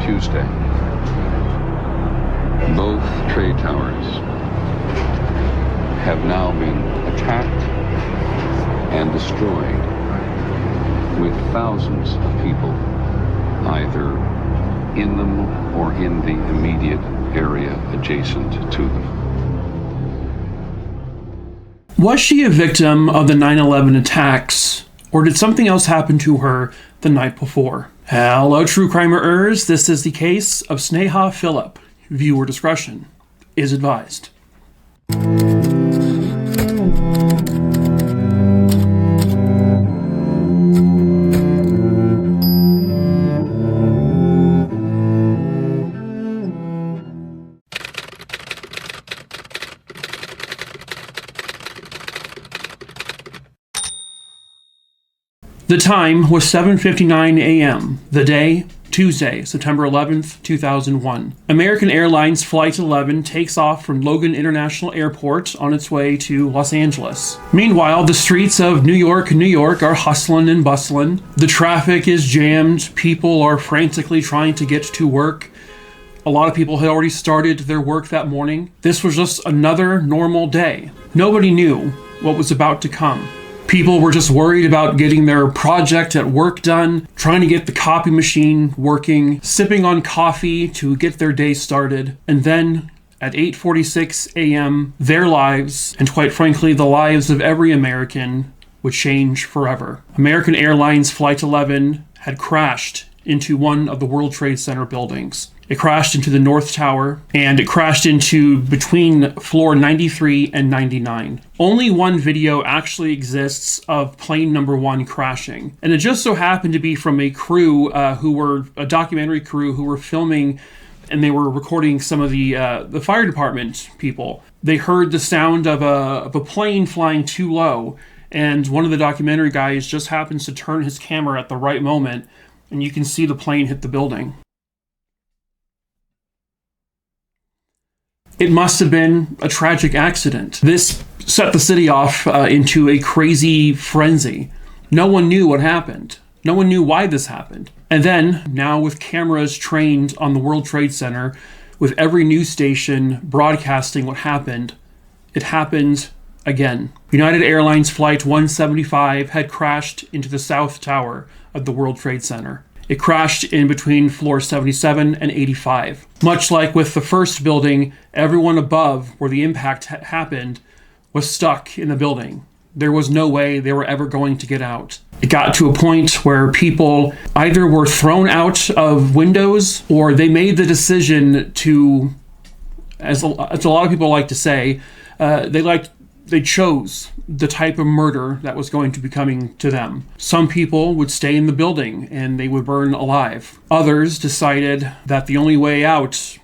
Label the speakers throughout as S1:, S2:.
S1: Tuesday. Both trade towers have now been attacked and destroyed, with thousands of people either in them or in the immediate area adjacent to them.
S2: Was she a victim of the 9/11 attacks, or did something else happen to her the night before? Hello, true crimerers. This is the case of Sneha Phillip. Viewer discretion is advised. The time was 7:59 a.m. The day, Tuesday, September 11th, 2001. American Airlines Flight 11 takes off from Logan International Airport on its way to Los Angeles. Meanwhile, the streets of New York, are hustling and bustling. The traffic is jammed. People are frantically trying to get to work. A lot of people had already started their work that morning. This was just another normal day. Nobody knew what was about to come. People were just worried about getting their project at work done, trying to get the copy machine working, sipping on coffee to get their day started. And then at 8:46 a.m., their lives, and quite frankly, the lives of every American, would change forever. American Airlines Flight 11 had crashed into one of the World Trade Center buildings. It crashed into the North Tower, and it crashed into between floor 93 and 99. Only one video actually exists of plane number 1 crashing, and it just so happened to be from a crew who were a documentary crew who were filming, and they were recording some of the fire department people. They heard the sound of a plane flying too low, and one of the documentary guys just happens to turn his camera at the right moment, and you can see the plane hit the building. It must have been a tragic accident. This set the city off into a crazy frenzy. No one knew what happened. No one knew why this happened. And then, now with cameras trained on the World Trade Center, with every news station broadcasting what happened, it happened again. United Airlines Flight 175 had crashed into the South Tower of the World Trade Center. It crashed in between floors 77 and 85. Much like with the first building, everyone above where the impact happened was stuck in the building. There was no way they were ever going to get out. It got to a point where people either were thrown out of windows, or they made the decision to, as a lot of people like to say, they chose the type of murder that was going to be coming to them. Some people would stay in the building and they would burn alive. Others decided that the only way out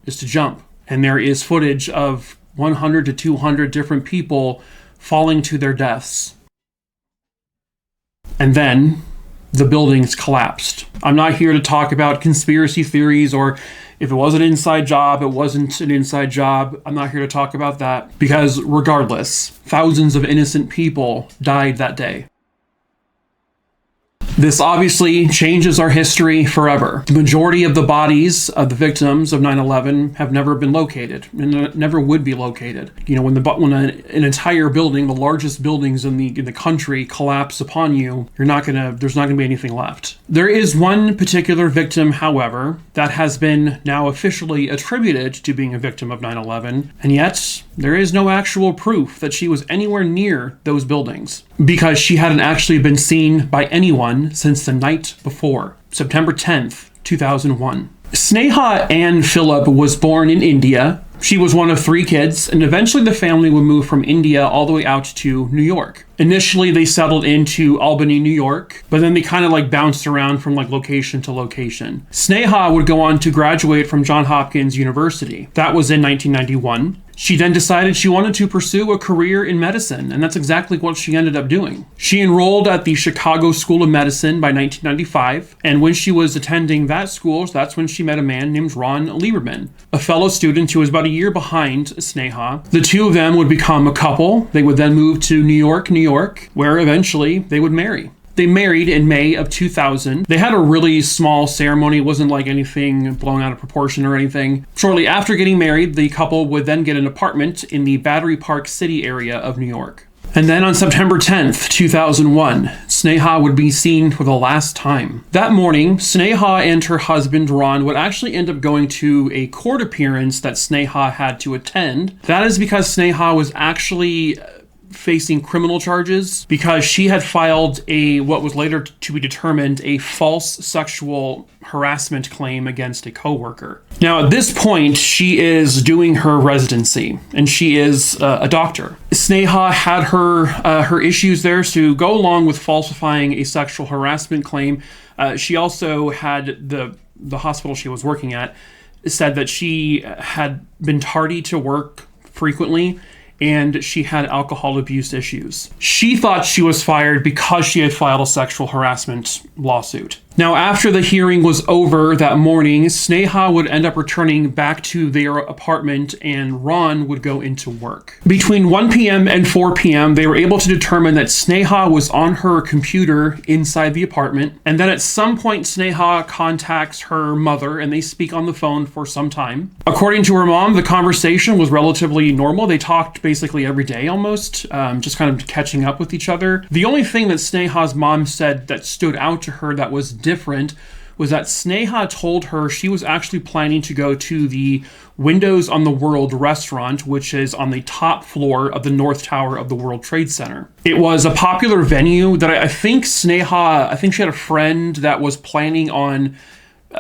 S2: is to jump. And there is footage of 100 to 200 different people falling to their deaths. And then the buildings collapsed. I'm not here to talk about conspiracy theories, or if it was an inside job, it wasn't an inside job. I'm not here to talk about that, because regardless, thousands of innocent people died that day. This obviously changes our history forever. The majority of the bodies of the victims of 9/11 have never been located, and never would be located. You know, when an entire building, the largest buildings in the country, collapse upon you, there's not gonna be anything left. There is one particular victim, however, that has been now officially attributed to being a victim of 9/11, and yet there is no actual proof that she was anywhere near those buildings, because she hadn't actually been seen by anyone since the night before, September 10th, 2001. Sneha Ann Phillip was born in India. She was one of 3 kids, and eventually the family would move from India all the way out to New York. Initially, they settled into Albany, New York, but then they kind of bounced around from location to location. Sneha would go on to graduate from Johns Hopkins University. That was in 1991. She then decided she wanted to pursue a career in medicine, and that's exactly what she ended up doing. She enrolled at the Chicago School of Medicine by 1995, and when she was attending that school, that's when she met a man named Ron Lieberman, a fellow student who was about a year behind Sneha. The two of them would become a couple. They would then move to New York, where eventually they would marry. They married in May of 2000. They had a really small ceremony. It wasn't like anything blown out of proportion or anything. Shortly after getting married, the couple would then get an apartment in the Battery Park City area of New York. And then on September 10th, 2001, Sneha would be seen for the last time. That morning, Sneha and her husband Ron would actually end up going to a court appearance that Sneha had to attend. That is because Sneha was actually facing criminal charges because she had filed what was later to be determined a false sexual harassment claim against a coworker. Now, at this point, she is doing her residency, and she is a doctor. Sneha had her issues there, so go along with falsifying a sexual harassment claim. She also had the hospital she was working at said that she had been tardy to work frequently, and she had alcohol abuse issues. She thought she was fired because she had filed a sexual harassment lawsuit. Now, after the hearing was over that morning, Sneha would end up returning back to their apartment and Ron would go into work. Between 1 p.m. and 4 p.m., they were able to determine that Sneha was on her computer inside the apartment. And then at some point, Sneha contacts her mother and they speak on the phone for some time. According to her mom, the conversation was relatively normal. They talked basically every day almost, just kind of catching up with each other. The only thing that Sneha's mom said that stood out to her that was different was that Sneha told her she was actually planning to go to the Windows on the World restaurant, which is on the top floor of the North Tower of the World Trade Center. It was a popular venue that I think she had a friend that was planning on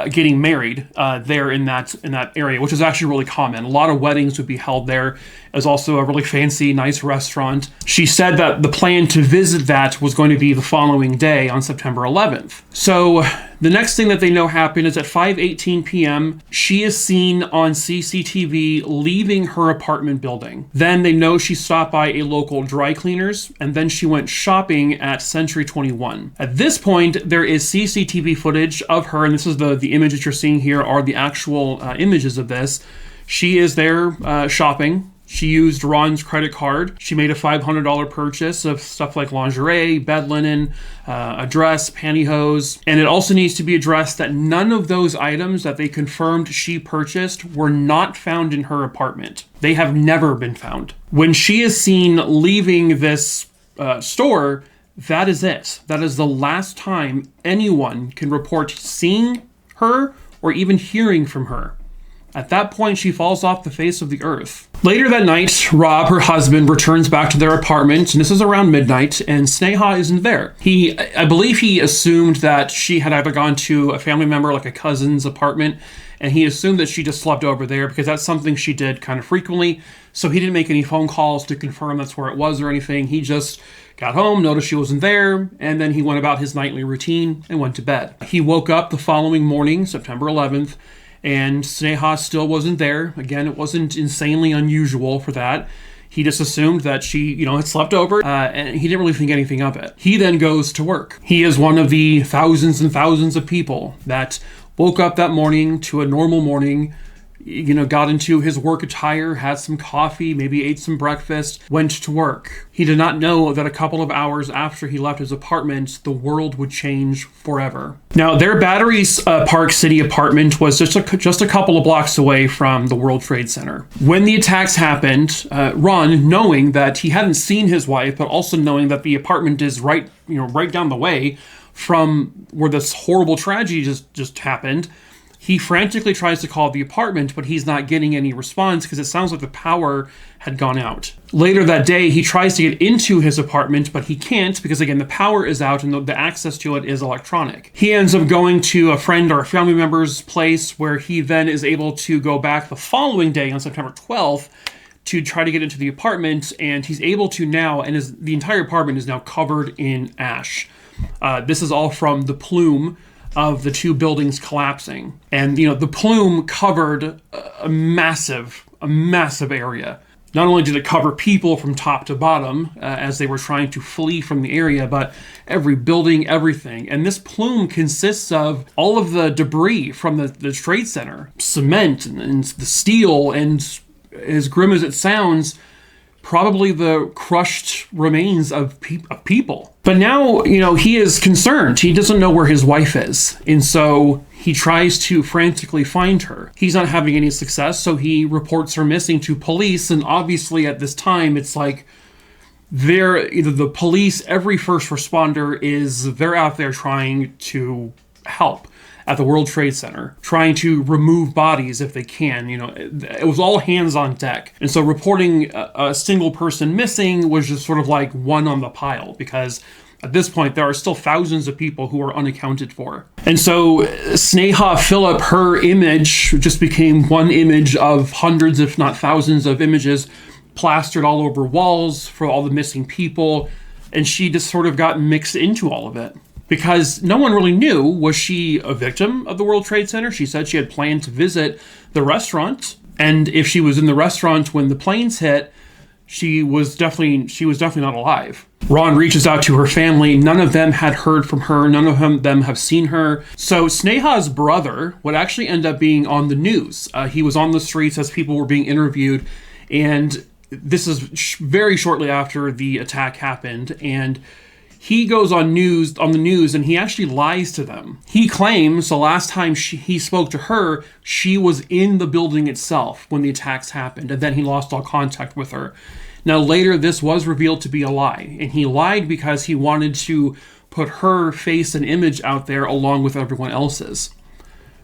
S2: getting married there in that area, which is actually really common. A lot of weddings would be held there. It was also a really fancy, nice restaurant. She said that the plan to visit that was going to be the following day on September 11th. So the next thing that they know happened is at 5:18 p.m., she is seen on CCTV leaving her apartment building. Then they know she stopped by a local dry cleaners, and then she went shopping at Century 21. At this point, there is CCTV footage of her, and this is the image that you're seeing here are the actual images of this. She is there shopping. She used Ron's credit card. She made a $500 purchase of stuff like lingerie, bed linen, a dress, pantyhose. And it also needs to be addressed that none of those items that they confirmed she purchased were not found in her apartment. They have never been found. When she is seen leaving this store, that is it. That is the last time anyone can report seeing her or even hearing from her. At that point, she falls off the face of the earth. Later that night, Rob, her husband, returns back to their apartment, and this is around midnight, and Sneha isn't there. I believe he assumed that she had either gone to a family member, like a cousin's apartment, and he assumed that she just slept over there because that's something she did kind of frequently, so he didn't make any phone calls to confirm that's where it was or anything. He just got home, noticed she wasn't there, and then he went about his nightly routine and went to bed. He woke up the following morning, September 11th, and Sneha still wasn't there. Again, it wasn't insanely unusual for that. He just assumed that she, had slept over, and he didn't really think anything of it. He then goes to work. He is one of the thousands and thousands of people that woke up that morning to a normal morning, got into his work attire, had some coffee, maybe ate some breakfast, went to work. He did not know that a couple of hours after he left his apartment, the world would change forever. Now, their Battery Park City apartment was just a couple of blocks away from the World Trade Center. When the attacks happened, Ron, knowing that he hadn't seen his wife, but also knowing that the apartment is right down the way from where this horrible tragedy just happened, he frantically tries to call the apartment, but he's not getting any response because it sounds like the power had gone out. Later that day, he tries to get into his apartment, but he can't because, again, the power is out and the access to it is electronic. He ends up going to a friend or a family member's place where he then is able to go back the following day on September 12th to try to get into the apartment, and he's able to now, and the entire apartment is now covered in ash. This is all from the plume of the two buildings collapsing. And, the plume covered a massive area. Not only did it cover people from top to bottom as they were trying to flee from the area, but every building, everything. And this plume consists of all of the debris from the Trade Center, cement and the steel, and as grim as it sounds, probably the crushed remains of people. But now, he is concerned. He doesn't know where his wife is. And so he tries to frantically find her. He's not having any success, so he reports her missing to police. And obviously at this time, it's like the police, every first responder they're out there trying to help at the World Trade Center, trying to remove bodies if they can. It was all hands on deck. And so reporting a single person missing was just sort of like one on the pile, because at this point, there are still thousands of people who are unaccounted for. And so Sneha Phillip, her image just became one image of hundreds, if not thousands of images plastered all over walls for all the missing people. And she just sort of got mixed into all of it, because no one really knew. Was she a victim of the World Trade Center? She said she had planned to visit the restaurant, and if she was in the restaurant when the planes hit, she was definitely not alive. Ron reaches out to her family. None of them had heard from her. None of them have seen her. So Sneha's brother would actually end up being on the news. He was on the streets as people were being interviewed, and this is very shortly after the attack happened, and he goes on the news, and he actually lies to them. He claims the last time he spoke to her, she was in the building itself when the attacks happened, and then he lost all contact with her. Now later, this was revealed to be a lie, and he lied because he wanted to put her face and image out there along with everyone else's,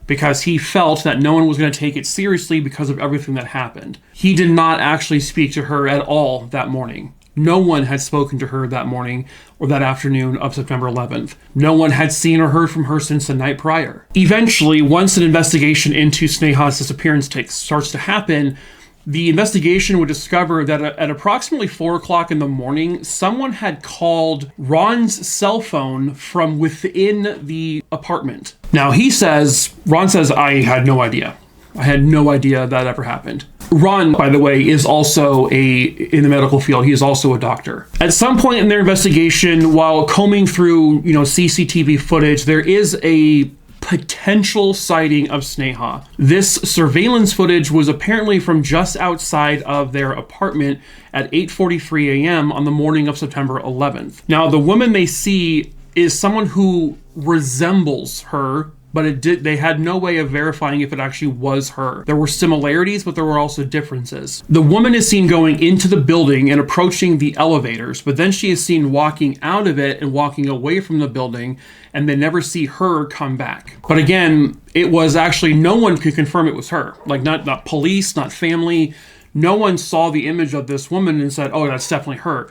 S2: because he felt that no one was going to take it seriously because of everything that happened. He did not actually speak to her at all that morning. No one had spoken to her that morning or that afternoon of September 11th. No one had seen or heard from her since the night prior. Eventually, once an investigation into Sneha's disappearance starts to happen, the investigation would discover that at approximately 4 o'clock in the morning, someone had called Ron's cell phone from within the apartment. Now, Ron says, I had no idea. I had no idea that ever happened. Ron, by the way, is also in the medical field. He is also a doctor. At some point in their investigation, while combing through, CCTV footage, there is a potential sighting of Sneha. This surveillance footage was apparently from just outside of their apartment at 8:43 a.m. on the morning of September 11th. Now, the woman they see is someone who resembles her, but they had no way of verifying if it actually was her. There were similarities, but there were also differences. The woman is seen going into the building and approaching the elevators, but then she is seen walking out of it and walking away from the building, and they never see her come back. But again, it was actually, no one could confirm it was her. Like, not police, not family. No one saw the image of this woman and said, oh, that's definitely her.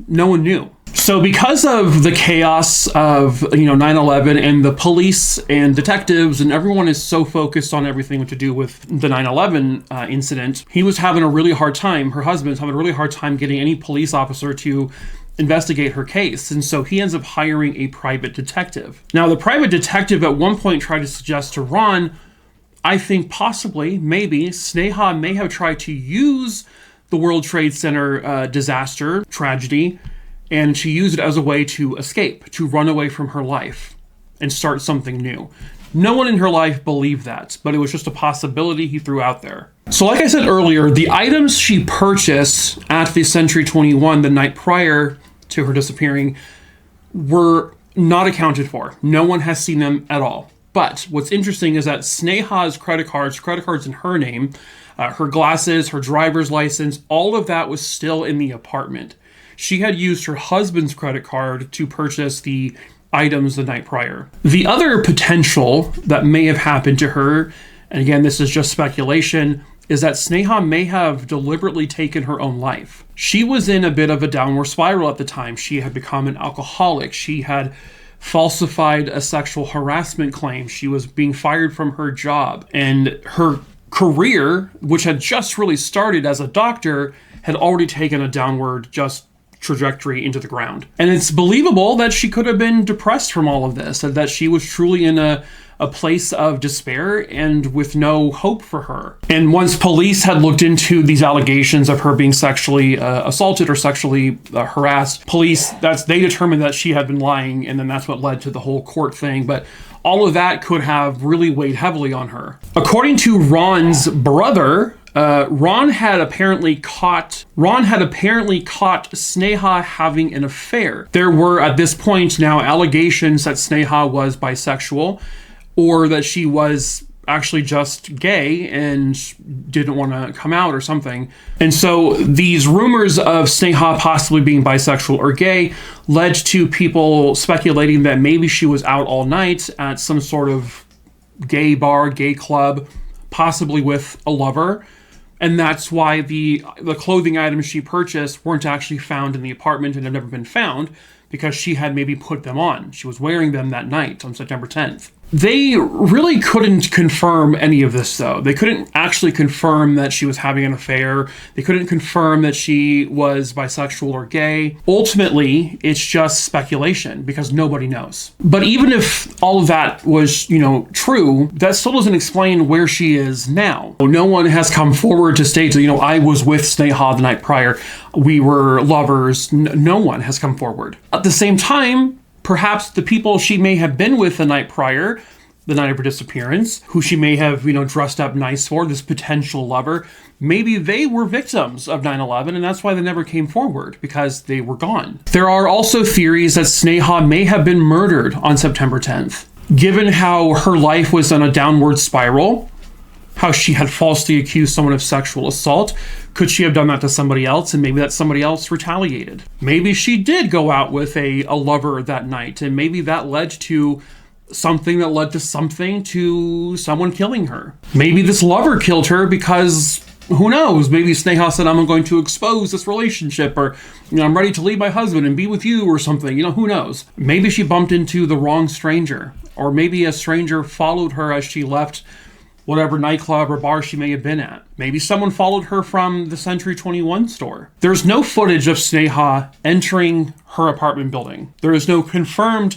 S2: No one knew. So because of the chaos of 9/11, and the police and detectives and everyone is so focused on everything to do with the 9/11 incident, he was having a really hard time. Her husband was having a really hard time getting any police officer to investigate her case, and so he ends up hiring a private detective. Now, the private detective at one point tried to suggest to Ron, I think possibly, maybe, Sneha may have tried to use the World Trade Center disaster, tragedy, and she used it as a way to escape, to run away from her life and start something new. No one in her life believed that, but it was just a possibility he threw out there. So like I said earlier, the items she purchased at the Century 21 the night prior to her disappearing were not accounted for. No one has seen them at all. But what's interesting is that Sneha's credit cards in her name, her glasses, her driver's license, all of that was still in the apartment. She had used her husband's credit card to purchase the items the night prior. The other potential that may have happened to her, and again, this is just speculation, is that Sneha may have deliberately taken her own life. She was in a bit of a downward spiral at the time. She had become an alcoholic. She had falsified a sexual harassment claim. She was being fired from her job. And her career, which had just really started as a doctor, had already taken a downward trajectory into the ground. And it's believable that she could have been depressed from all of this, that she was truly in a place of despair and with no hope for her. And once police had looked into these allegations of her being sexually assaulted or sexually harassed, they determined that she had been lying, and then that's what led to the whole court thing. But all of that could have really weighed heavily on her. According to Ron's brother, Ron had apparently caught Sneha having an affair. There were at this point now allegations that Sneha was bisexual, or that she was actually just gay and didn't want to come out or something. And so these rumors of Sneha possibly being bisexual or gay led to people speculating that maybe she was out all night at some sort of gay bar, gay club, possibly with a lover. And that's why the clothing items she purchased weren't actually found in the apartment and have never been found, because she had maybe put them on. She was wearing them that night on September 10th. They really couldn't confirm any of this, though. They couldn't actually confirm that she was having an affair. They couldn't confirm that she was bisexual or gay. Ultimately, it's just speculation because nobody knows. But even if all of that was, true, that still doesn't explain where she is now. No one has come forward to state that, I was with Sneha the night prior. We were lovers. No one has come forward. At the same time, perhaps the people she may have been with the night prior, the night of her disappearance, who she may have, dressed up nice for, this potential lover, maybe they were victims of 9/11, and that's why they never came forward, because they were gone. There are also theories that Sneha may have been murdered on September 10th. Given how her life was on a downward spiral, how she had falsely accused someone of sexual assault, could she have done that to somebody else, and maybe that somebody else retaliated? Maybe she did go out with a lover that night, and maybe that led to something that led to something, to someone killing her. Maybe this lover killed her because, who knows, maybe Sneha said, I'm going to expose this relationship, or, I'm ready to leave my husband and be with you, or something, who knows. Maybe she bumped into the wrong stranger, or maybe a stranger followed her as she left whatever nightclub or bar she may have been at. Maybe someone followed her from the Century 21 store. There's no footage of Sneha entering her apartment building. There is no confirmed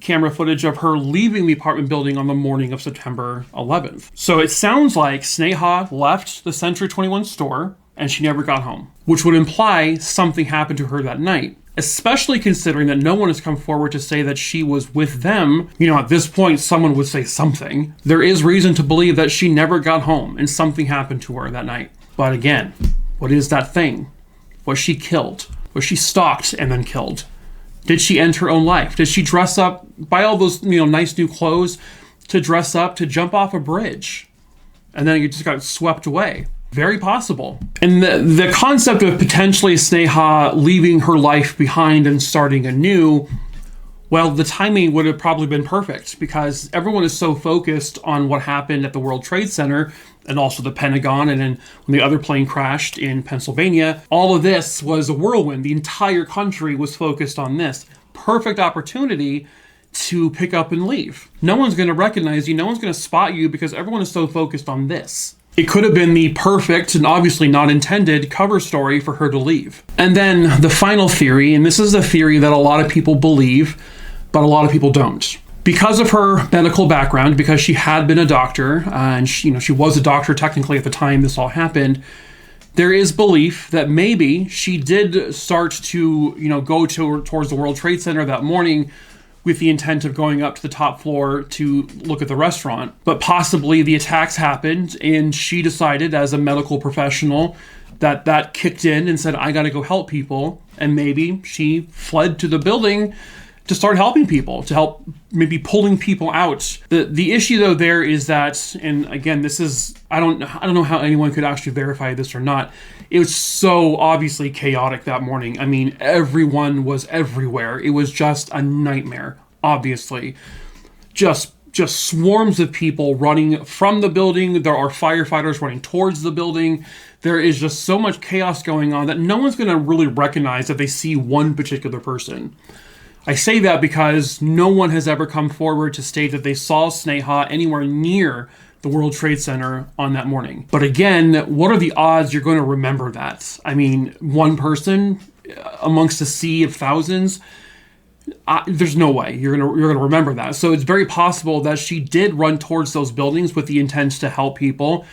S2: camera footage of her leaving the apartment building on the morning of September 11th. So it sounds like Sneha left the Century 21 store and she never got home, which would imply something happened to her that night, especially considering that no one has come forward to say that she was with them. At this point, someone would say something. There is reason to believe that she never got home and something happened to her that night. But again, what is that thing? Was she killed? Was she stalked and then killed? Did she end her own life? Did she dress up, buy all those, nice new clothes to dress up, to jump off a bridge? And then it just got swept away. Very possible. And the concept of potentially Sneha leaving her life behind and starting anew, well, the timing would have probably been perfect, because everyone is so focused on what happened at the World Trade Center and also the Pentagon, and then when the other plane crashed in Pennsylvania. All of this was a whirlwind. The entire country was focused on this. Perfect opportunity to pick up and leave. No one's going to recognize you. No one's going to spot you, because everyone is so focused on this. It could have been the perfect, and obviously not intended, cover story for her to leave. And then the final theory, and this is a theory that a lot of people believe, but a lot of people don't. Because of her medical background, because she had been a doctor, and she was a doctor technically at the time this all happened, there is belief that maybe she did start to, go towards the World Trade Center that morning with the intent of going up to the top floor to look at the restaurant. But possibly the attacks happened, and she decided as a medical professional that kicked in and said, I gotta go help people. And maybe she fled to the building to start helping people, to help maybe pulling people out. The issue though there is that, and again, this is, I don't know how anyone could actually verify this or not. It was so obviously chaotic that morning. I mean, everyone was everywhere. It was just a nightmare, obviously. Just swarms of people running from the building. There are firefighters running towards the building. There is just so much chaos going on that no one's going to really recognize that they see one particular person. I say that because no one has ever come forward to state that they saw Sneha anywhere near the World Trade Center on that morning. But again, what are the odds you're going to remember that? I mean, one person amongst a sea of thousands, there's no way you're gonna remember that. So it's very possible that she did run towards those buildings with the intent to help people.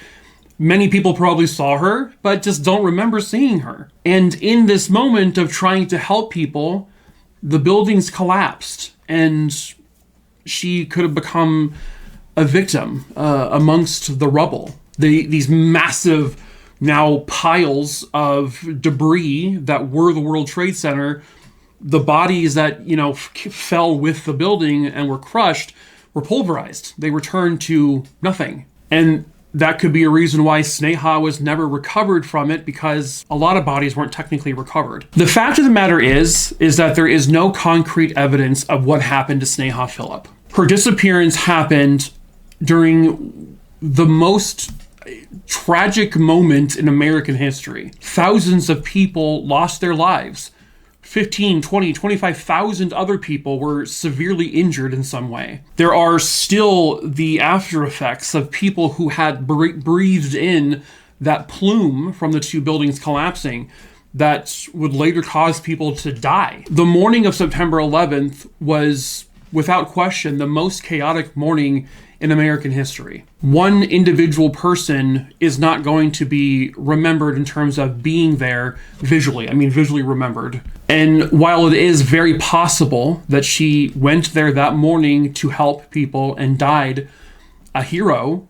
S2: Many people probably saw her, but just don't remember seeing her. And in this moment of trying to help people, the buildings collapsed, and she could have become a victim amongst the rubble. These massive now piles of debris that were the World Trade Center, the bodies that, fell with the building and were crushed were pulverized. They returned to nothing. And that could be a reason why Sneha was never recovered from it, because a lot of bodies weren't technically recovered. The fact of the matter is that there is no concrete evidence of what happened to Sneha Phillip. Her disappearance happened during the most tragic moment in American history. Thousands of people lost their lives. 15, 20, 25,000 other people were severely injured in some way. There are still the after effects of people who had breathed in that plume from the two buildings collapsing that would later cause people to die. The morning of September 11th was, without question, the most chaotic morning in American history. One individual person is not going to be remembered in terms of being there visually. Visually remembered. And while it is very possible that she went there that morning to help people and died a hero,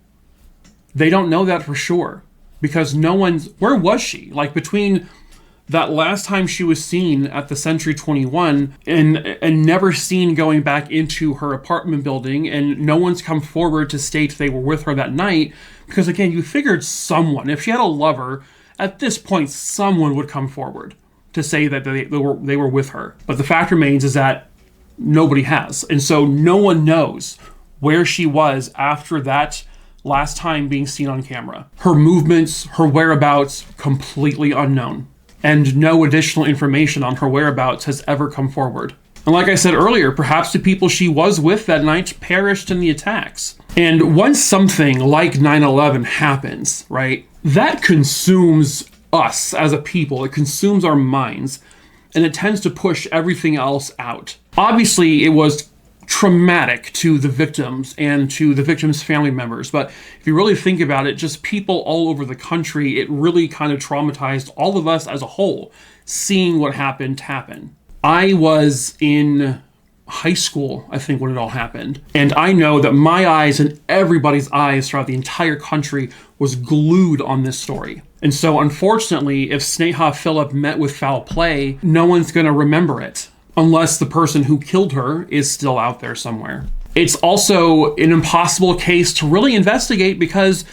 S2: they don't know that for sure. Because where was she? Between that last time she was seen at the Century 21 and never seen going back into her apartment building, and no one's come forward to state they were with her that night, because again, you figured someone, if she had a lover, at this point someone would come forward to say that they were with her. But the fact remains is that nobody has. And so no one knows where she was after that last time being seen on camera. Her movements, her whereabouts, completely unknown. And no additional information on her whereabouts has ever come forward. And like I said earlier, perhaps the people she was with that night perished in the attacks. And once something like 9/11 happens, right, that consumes us as a people. It consumes our minds, and it tends to push everything else out. Obviously, it was traumatic to the victims and to the victims' family members. But if you really think about it, just people all over the country, it really kind of traumatized all of us as a whole, seeing what happened happen. I was in high school, I think, when it all happened. And I know that my eyes and everybody's eyes throughout the entire country was glued on this story. And so unfortunately, if Sneha Phillip met with foul play, no one's going to remember it, unless the person who killed her is still out there somewhere. It's also an impossible case to really investigate because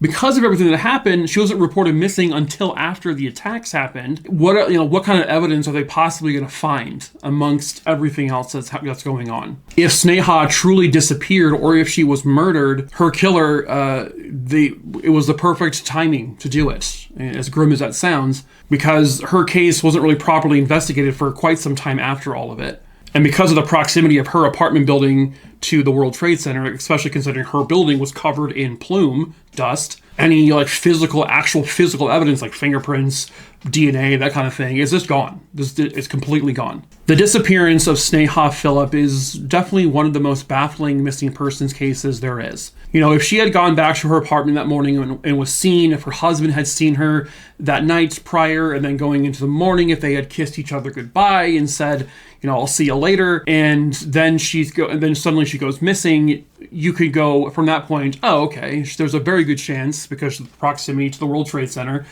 S2: of everything that happened. She wasn't reported missing until after the attacks happened. What kind of evidence are they possibly going to find amongst everything else that's going on? If Sneha truly disappeared, or if she was murdered, her killer, it was the perfect timing to do it, as grim as that sounds, because her case wasn't really properly investigated for quite some time after all of it. And because of the proximity of her apartment building to the World Trade Center, especially considering her building was covered in plume, dust, any actual physical evidence like fingerprints, DNA, that kind of thing is just gone. It's completely gone. The disappearance of Sneha Phillip is definitely one of the most baffling missing persons cases there is. If she had gone back to her apartment that morning and was seen, if her husband had seen her that night prior, and then going into the morning, if they had kissed each other goodbye and said, I'll see you later, and then suddenly she goes missing, you could go from that point, oh, okay, there's a very good chance, because of the proximity to the World Trade Center,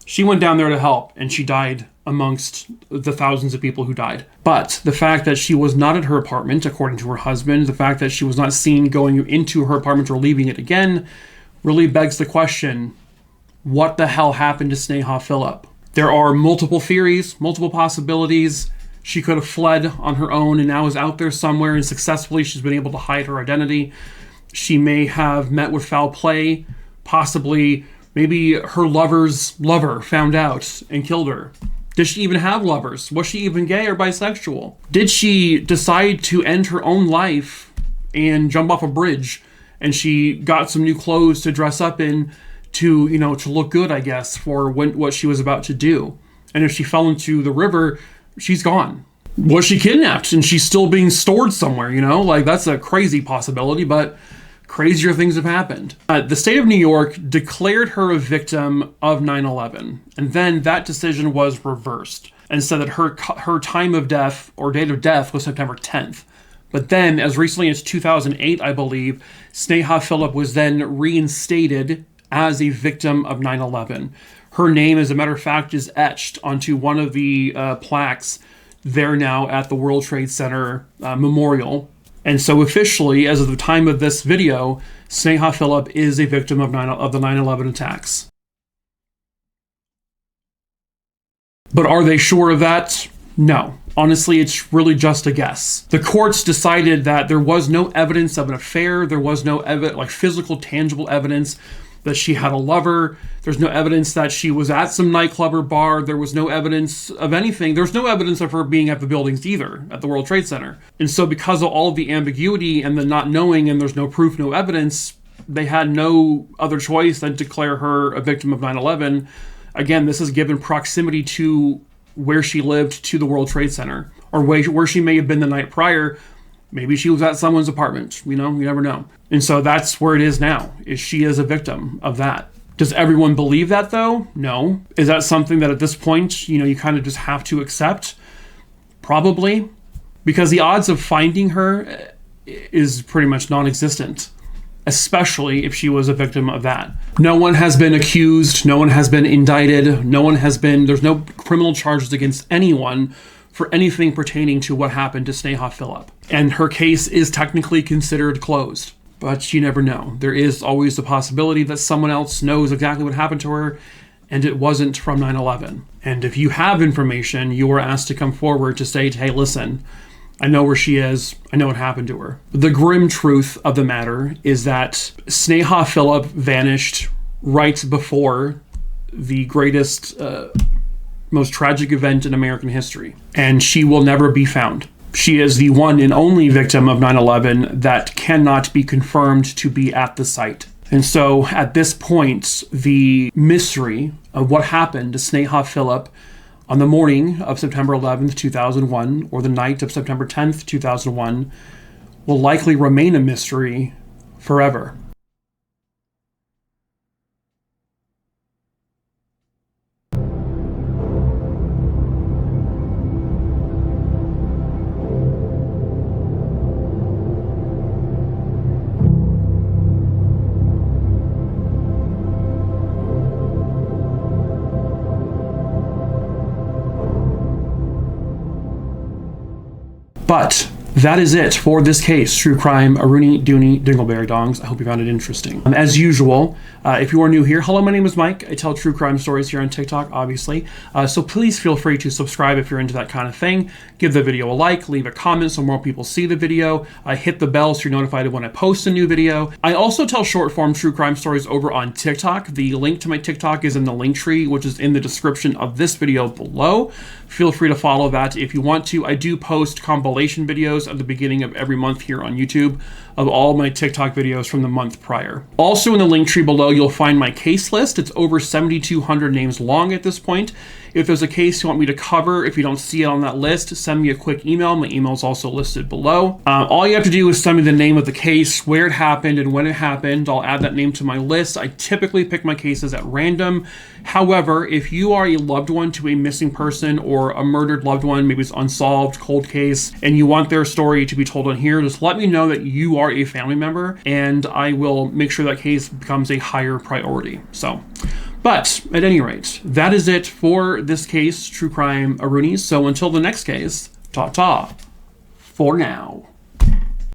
S2: she went down there to help, and she died amongst the thousands of people who died. But the fact that she was not at her apartment, according to her husband, the fact that she was not seen going into her apartment or leaving it again, really begs the question, what the hell happened to Sneha Phillip? There are multiple theories, multiple possibilities. She could have fled on her own and now is out there somewhere, and successfully she's been able to hide her identity. She may have met with foul play, possibly. Maybe her lover's lover found out and killed her. Did she even have lovers? Was she even gay or bisexual? Did she decide to end her own life and jump off a bridge, and she got some new clothes to dress up in to look good, I guess, for what she was about to do? And if she fell into the river, she's gone. Was she kidnapped and she's still being stored somewhere? That's a crazy possibility, but crazier things have happened. The state of New York declared her a victim of 9/11, and then that decision was reversed and said that her time of death or date of death was September 10th. But then, as recently as 2008, I believe, Sneha Phillip was then reinstated as a victim of 9/11. Her name, as a matter of fact, is etched onto one of the plaques there now at the World Trade Center Memorial. And so officially, as of the time of this video, Sneha Phillip is a victim of the 9/11 attacks. But are they sure of that? No. Honestly, it's really just a guess. The courts decided that there was no evidence of an affair. There was no physical, tangible evidence that she had a lover. There's no evidence that she was at some nightclub or bar. There was no evidence of anything. There's no evidence of her being at the buildings either, at the World Trade Center. And so because of all of the ambiguity and the not knowing, and there's no proof, no evidence, they had no other choice than to declare her a victim of 9/11. Again, this is given proximity to where she lived to the World Trade Center, or where she may have been the night prior. Maybe she was at someone's apartment. You never know. And so that's where it is now, is she is a victim of that. Does everyone believe that though? No. Is that something that at this point, you kind of just have to accept? Probably. Because the odds of finding her is pretty much non-existent, especially if she was a victim of that. No one has been accused, no one has been indicted, there's no criminal charges against anyone for anything pertaining to what happened to Sneha Phillip. And her case is technically considered closed. But you never know. There is always the possibility that someone else knows exactly what happened to her, and it wasn't from 9/11. And if you have information, you are asked to come forward to say, hey, listen, I know where she is. I know what happened to her. The grim truth of the matter is that Sneha Phillip vanished right before the greatest, most tragic event in American history. And she will never be found. She is the one and only victim of 9/11 that cannot be confirmed to be at the site. And so at this point, the mystery of what happened to Sneha Phillip on the morning of September 11th, 2001, or the night of September 10th, 2001, will likely remain a mystery forever. But that is it for this case, True Crime, Aruni, Dooney, Dingleberry Dongs. I hope you found it interesting. As usual, if you are new here, hello, my name is Mike. I tell true crime stories here on TikTok, obviously. So please feel free to subscribe if you're into that kind of thing. Give the video a like, leave a comment so more people see the video. Hit the bell so you're notified when I post a new video. I also tell short form true crime stories over on TikTok. The link to my TikTok is in the link tree, which is in the description of this video below. Feel free to follow that if you want to. I do post compilation videos at the beginning of every month here on YouTube of all my TikTok videos from the month prior. Also in the link tree below, you'll find my case list. It's over 7,200 names long at this point. If there's a case you want me to cover, if you don't see it on that list, send me a quick email. My email is also listed below. All you have to do is send me the name of the case, where it happened, and when it happened. I'll add that name to my list. I typically pick my cases at random. However, if you are a loved one to a missing person or a murdered loved one, maybe it's unsolved, cold case, and you want their story to be told on here, just let me know that you are a family member, and I will make sure that case becomes a higher priority. But at any rate, that is it for this case, True Crime Aruni. So until the next case, ta-ta for now.